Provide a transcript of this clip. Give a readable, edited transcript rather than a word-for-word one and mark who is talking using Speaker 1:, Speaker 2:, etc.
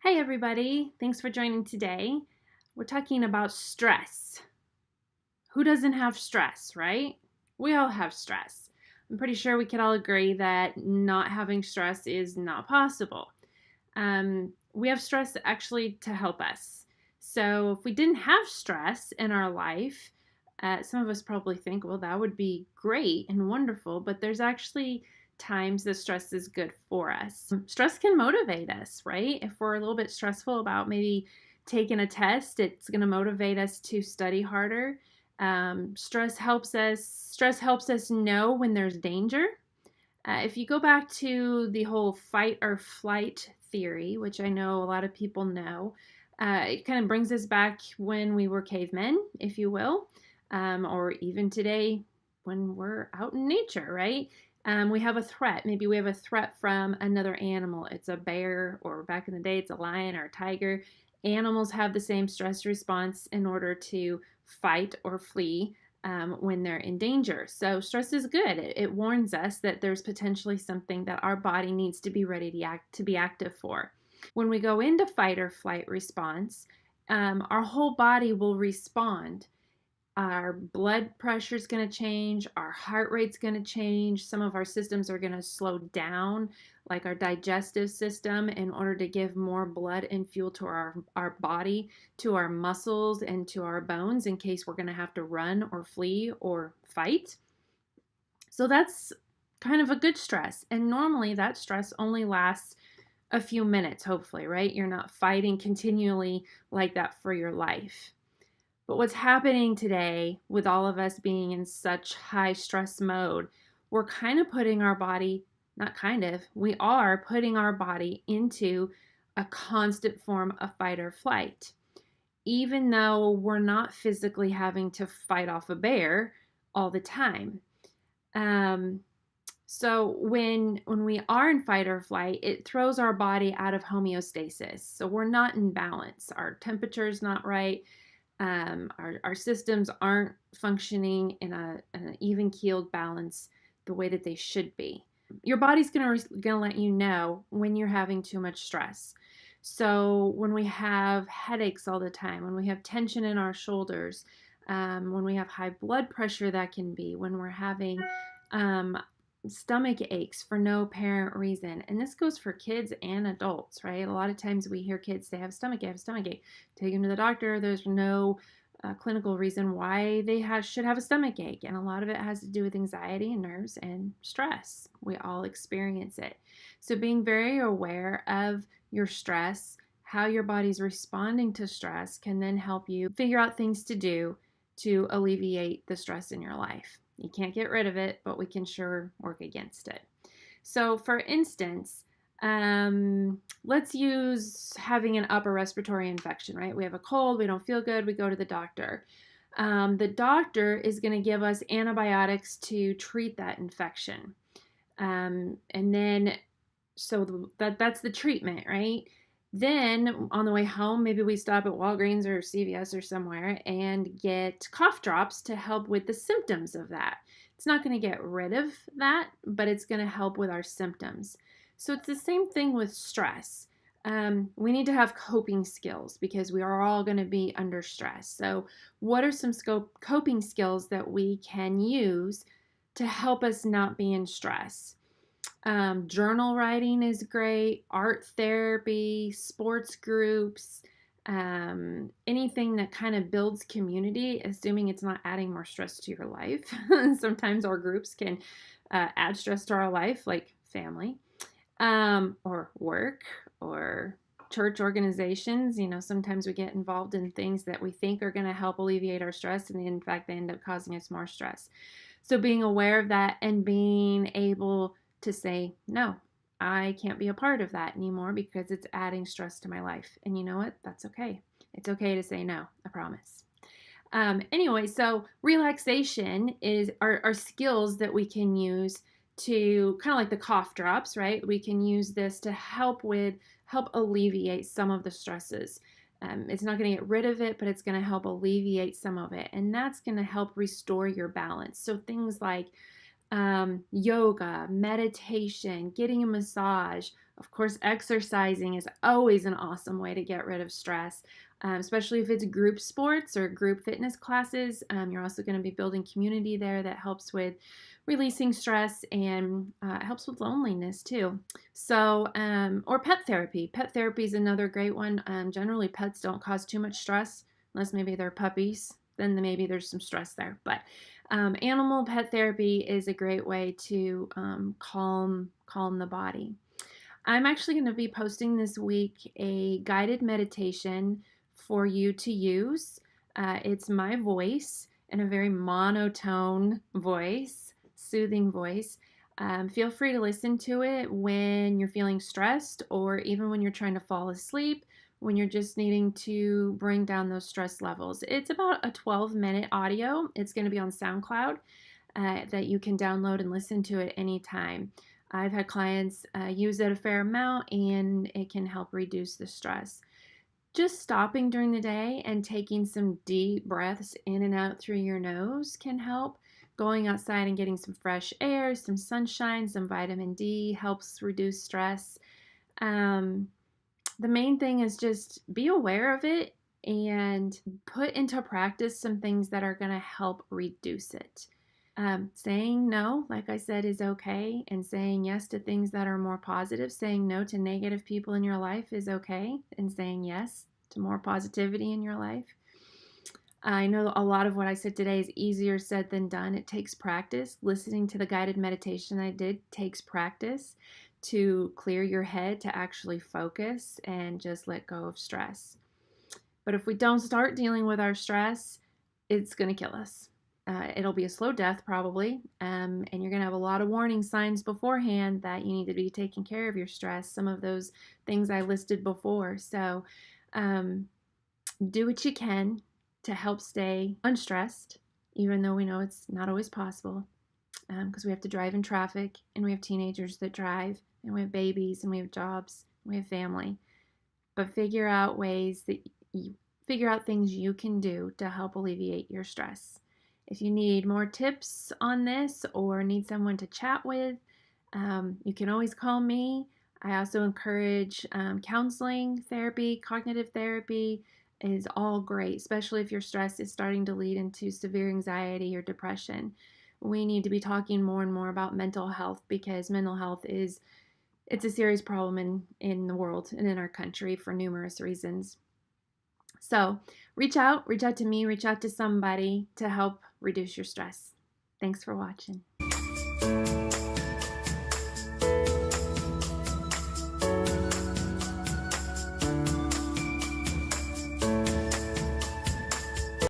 Speaker 1: Hey everybody, thanks for joining today. We're talking about stress. Who doesn't have stress, right? We all have stress. I'm pretty sure we could all agree that not having stress is not possible. We have stress actually to help us. So if we didn't have stress in our life, some of us probably think, well, that would be great and wonderful, but there's actually times that stress is good for us. Stress can motivate us, right? If we're a little bit stressful about maybe taking a test, it's going to motivate us to study harder. Stress helps us know when there's danger. If you go back to the whole fight or flight theory, which I know a lot of people know, it kind of brings us back when we were cavemen, if you will, or even today when we're out in nature, right? We have a threat. Maybe we have a threat from another animal. It's a bear, or back in the day, it's a lion or a tiger. Animals have the same stress response in order to fight or flee when they're in danger. So stress is good. It warns us that there's potentially something that our body needs to be ready to be active for. When we go into fight or flight response, our whole body will respond. Our blood pressure is going to change, our heart rate's going to change, some of our systems are going to slow down, like our digestive system, in order to give more blood and fuel to our body, to our muscles, and to our bones in case we're going to have to run or flee or fight. So that's kind of a good stress. And normally that stress only lasts a few minutes, hopefully, right? You're not fighting continually like that for your life. But what's happening today with all of us being in such high stress mode, we're kind of putting our body, not kind of, we are putting our body into a constant form of fight or flight. Even though we're not physically having to fight off a bear all the time. So when we are in fight or flight, it throws our body out of homeostasis. So we're not in balance. Our temperature is not right. Our systems aren't functioning in an even keeled balance the way that they should be. Your body's gonna let you know when you're having too much stress. So when we have headaches all the time, when we have tension in our shoulders, when we have high blood pressure, that can be when we're having um, stomach aches for no apparent reason. And this goes for kids and adults, right? A lot of times we hear kids say, I have a stomach ache. Take them to the doctor. There's no clinical reason why they should have a stomach ache. And a lot of it has to do with anxiety and nerves and stress. We all experience it. So being very aware of your stress, how your body's responding to stress, can then help you figure out things to do to alleviate the stress in your life. You can't get rid of it, but we can sure work against it. So, for instance, let's use having an upper respiratory infection, right? We have a cold, we don't feel good, we go to the doctor. The doctor is going to give us antibiotics to treat that infection. And then, so that's the treatment, right? Then on the way home, maybe we stop at Walgreens or CVS or somewhere and get cough drops to help with the symptoms of that. It's not going to get rid of that, but it's going to help with our symptoms. So it's the same thing with stress. We need to have coping skills because we are all going to be under stress. So, what are some coping skills that we can use to help us not be in stress? Journal writing is great, art therapy, sports groups, anything that kind of builds community, assuming it's not adding more stress to your life. Sometimes our groups can add stress to our life, like family, or work, or church organizations. You know, sometimes we get involved in things that we think are going to help alleviate our stress, and in fact, they end up causing us more stress. So being aware of that and being able to say, no, I can't be a part of that anymore because it's adding stress to my life. And you know what? That's okay. It's okay to say no, I promise. Anyway, so relaxation are skills that we can use to kind of like the cough drops, right? We can use this to help alleviate some of the stresses. It's not going to get rid of it, but it's going to help alleviate some of it. And that's going to help restore your balance. So things like Yoga, meditation, getting a massage. Of course, exercising is always an awesome way to get rid of stress, especially if it's group sports or group fitness classes. You're also going to be building community there that helps with releasing stress and helps with loneliness too. So, or pet therapy. Pet therapy is another great one. Generally, pets don't cause too much stress unless maybe they're puppies. Then maybe there's some stress there. But animal pet therapy is a great way to calm the body. I'm actually going to be posting this week a guided meditation for you to use. It's my voice in a very monotone voice, soothing voice. Feel free to listen to it when you're feeling stressed or even when you're trying to fall asleep, when you're just needing to bring down those stress levels. It's about a 12-minute audio. It's going to be on SoundCloud that you can download and listen to at any time. I've had clients use it a fair amount, and it can help reduce the stress. Just stopping during the day and taking some deep breaths in and out through your nose can help. Going outside and getting some fresh air, some sunshine, some vitamin D helps reduce stress. The main thing is just be aware of it and put into practice some things that are going to help reduce it. Saying no, like I said, is okay, and saying yes to things that are more positive. Saying no to negative people in your life is okay, and saying yes to more positivity in your life. I know a lot of what I said today is easier said than done. It takes practice. Listening to the guided meditation I did takes practice to clear your head, to actually focus and just let go of stress. But if we don't start dealing with our stress, it's going to kill us. It'll be a slow death probably, and you're going to have a lot of warning signs beforehand that you need to be taking care of your stress, some of those things I listed before. So do what you can to help stay unstressed, even though we know it's not always possible, because we have to drive in traffic, and we have teenagers that drive, and we have babies, and we have jobs, and we have family. But figure out things you can do to help alleviate your stress. If you need more tips on this or need someone to chat with, you can always call me. I also encourage counseling, therapy, cognitive therapy is all great, especially if your stress is starting to lead into severe anxiety or depression. We need to be talking more and more about mental health, because mental health it's a serious problem in the world and in our country for numerous reasons. So reach out to me, reach out to somebody to help reduce your stress. Thanks for watching.